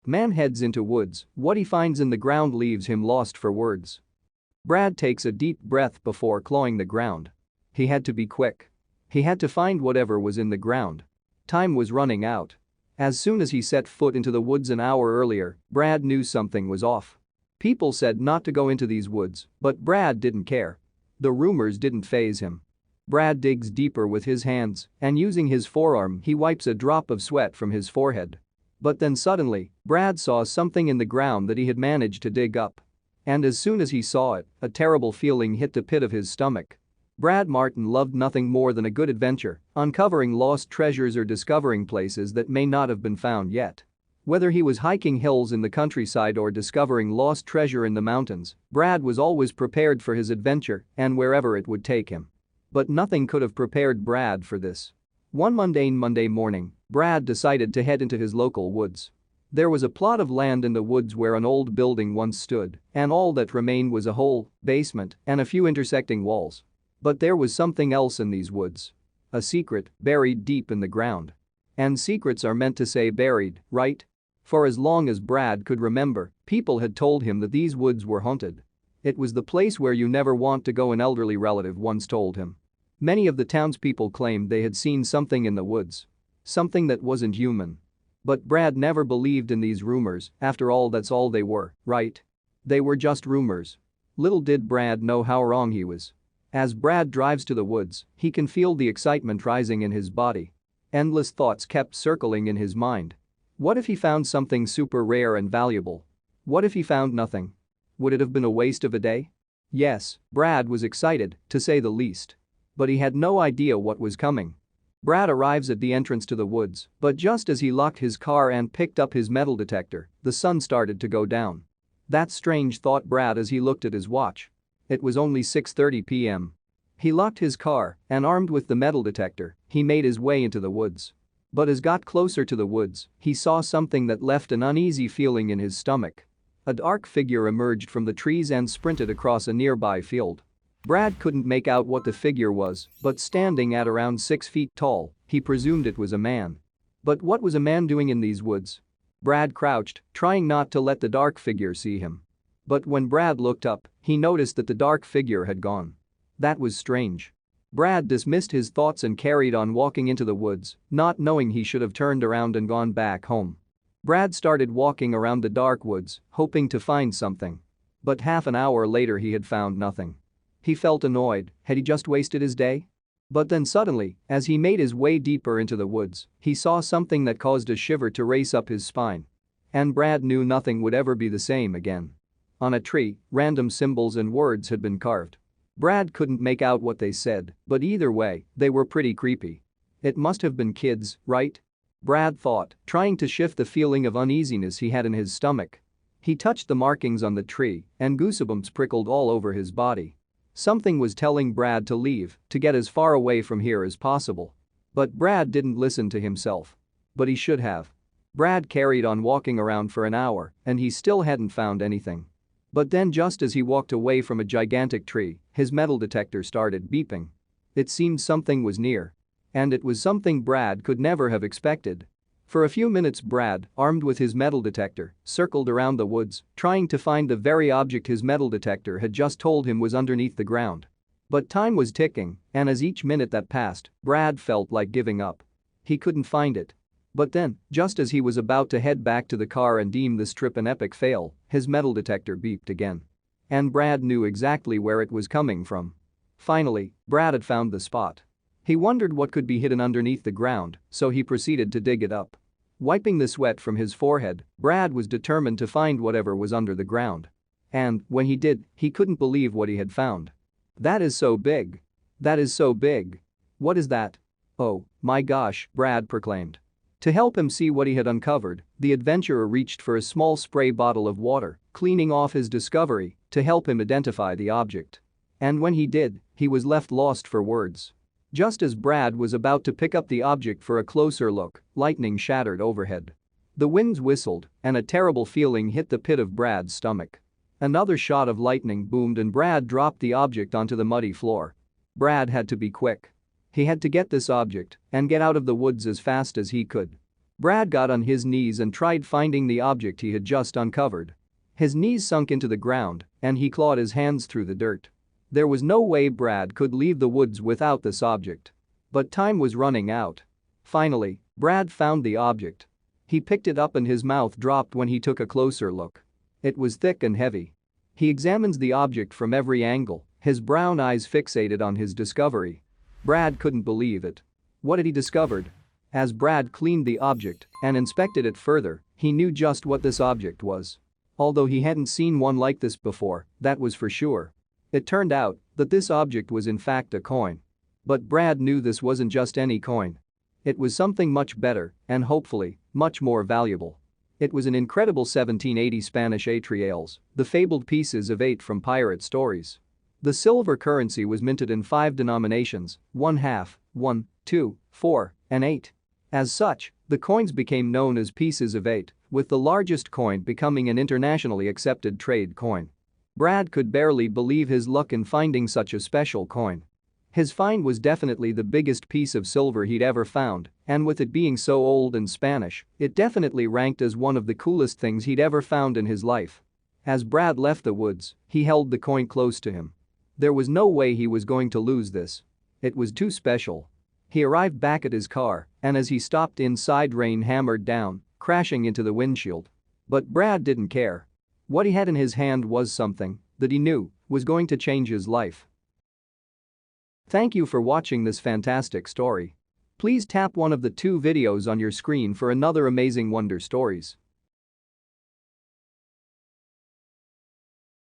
Man heads into woods, what he finds in the ground leaves him lost for words. Brad takes a deep breath before clawing the ground. He had to be quick. He had to find whatever was in the ground. Time was running out. As soon as he set foot into the woods an hour earlier, Brad knew something was off. People said not to go into these woods, but Brad didn't care. The rumors didn't faze him. Brad digs deeper with his hands, and using his forearm he wipes a drop of sweat from his forehead. But then suddenly, Brad saw something in the ground that he had managed to dig up. And as soon as he saw it, a terrible feeling hit the pit of his stomach. Brad Martin loved nothing more than a good adventure, uncovering lost treasures or discovering places that may not have been found yet. Whether he was hiking hills in the countryside or discovering lost treasure in the mountains, Brad was always prepared for his adventure and wherever it would take him. But nothing could have prepared Brad for this. One mundane Monday morning, Brad decided to head into his local woods. There was a plot of land in the woods where an old building once stood, and all that remained was a hole, basement, and a few intersecting walls. But there was something else in these woods. A secret buried deep in the ground. And secrets are meant to stay buried, right? For as long as Brad could remember, people had told him that these woods were haunted. It was the place where you never want to go, an elderly relative once told him. Many of the townspeople claimed they had seen something in the woods. Something that wasn't human. But Brad never believed in these rumors, after all that's all they were, right? They were just rumors. Little did Brad know how wrong he was. As Brad drives to the woods, he can feel the excitement rising in his body. Endless thoughts kept circling in his mind. What if he found something super rare and valuable? What if he found nothing? Would it have been a waste of a day? Yes, Brad was excited, to say the least. But he had no idea what was coming. Brad arrives at the entrance to the woods, but just as he locked his car and picked up his metal detector, the sun started to go down. That's strange, thought Brad as he looked at his watch. It was only 6:30 p.m. He locked his car, and armed with the metal detector, he made his way into the woods. But as got closer to the woods, he saw something that left an uneasy feeling in his stomach. A dark figure emerged from the trees and sprinted across a nearby field. Brad couldn't make out what the figure was, but standing at around 6 feet tall, he presumed it was a man. But what was a man doing in these woods? Brad crouched, trying not to let the dark figure see him. But when Brad looked up, he noticed that the dark figure had gone. That was strange. Brad dismissed his thoughts and carried on walking into the woods, not knowing he should have turned around and gone back home. Brad started walking around the dark woods, hoping to find something. But half an hour later he had found nothing. He felt annoyed. Had he just wasted his day? But then suddenly, as he made his way deeper into the woods, he saw something that caused a shiver to race up his spine. And Brad knew nothing would ever be the same again. On a tree, random symbols and words had been carved. Brad couldn't make out what they said, but either way, they were pretty creepy. It must have been kids, right? Brad thought, trying to shift the feeling of uneasiness he had in his stomach. He touched the markings on the tree, and goosebumps prickled all over his body. Something was telling Brad to leave, to get as far away from here as possible. But Brad didn't listen to himself. But he should have. Brad carried on walking around for an hour, and he still hadn't found anything. But then just as he walked away from a gigantic tree, his metal detector started beeping. It seemed something was near. And it was something Brad could never have expected. For a few minutes Brad, armed with his metal detector, circled around the woods, trying to find the very object his metal detector had just told him was underneath the ground. But time was ticking, and as each minute that passed, Brad felt like giving up. He couldn't find it. But then, just as he was about to head back to the car and deem this trip an epic fail, his metal detector beeped again. And Brad knew exactly where it was coming from. Finally, Brad had found the spot. He wondered what could be hidden underneath the ground, so he proceeded to dig it up. Wiping the sweat from his forehead, Brad was determined to find whatever was under the ground. And, when he did, he couldn't believe what he had found. That is so big. That is so big. What is that? Oh, my gosh, Brad proclaimed. To help him see what he had uncovered, the adventurer reached for a small spray bottle of water, cleaning off his discovery to help him identify the object. And when he did, he was left lost for words. Just as Brad was about to pick up the object for a closer look, lightning shattered overhead. The winds whistled, and a terrible feeling hit the pit of Brad's stomach. Another shot of lightning boomed and Brad dropped the object onto the muddy floor. Brad had to be quick. He had to get this object and get out of the woods as fast as he could. Brad got on his knees and tried finding the object he had just uncovered. His knees sunk into the ground and he clawed his hands through the dirt. There was no way Brad could leave the woods without this object. But time was running out. Finally, Brad found the object. He picked it up and his mouth dropped when he took a closer look. It was thick and heavy. He examines the object from every angle, his brown eyes fixated on his discovery. Brad couldn't believe it. What had he discovered? As Brad cleaned the object and inspected it further, he knew just what this object was. Although he hadn't seen one like this before, that was for sure. It turned out that this object was in fact a coin. But Brad knew this wasn't just any coin. It was something much better and hopefully much more valuable. It was an incredible 1780 Spanish 8 reals, the fabled pieces of 8 from pirate stories. The silver currency was minted in 5 denominations: 1/2, 1, 2, 4, and 8. As such, the coins became known as pieces of 8, with the largest coin becoming an internationally accepted trade coin. Brad could barely believe his luck in finding such a special coin. His find was definitely the biggest piece of silver he'd ever found, and with it being so old and Spanish, it definitely ranked as one of the coolest things he'd ever found in his life. As Brad left the woods, he held the coin close to him. There was no way he was going to lose this. It was too special. He arrived back at his car, and as he stopped inside, rain hammered down, crashing into the windshield. But Brad didn't care. What he had in his hand was something that he knew was going to change his life. Thank you for watching this fantastic story. Please tap one of the 2 videos on your screen for another amazing Wonder Stories.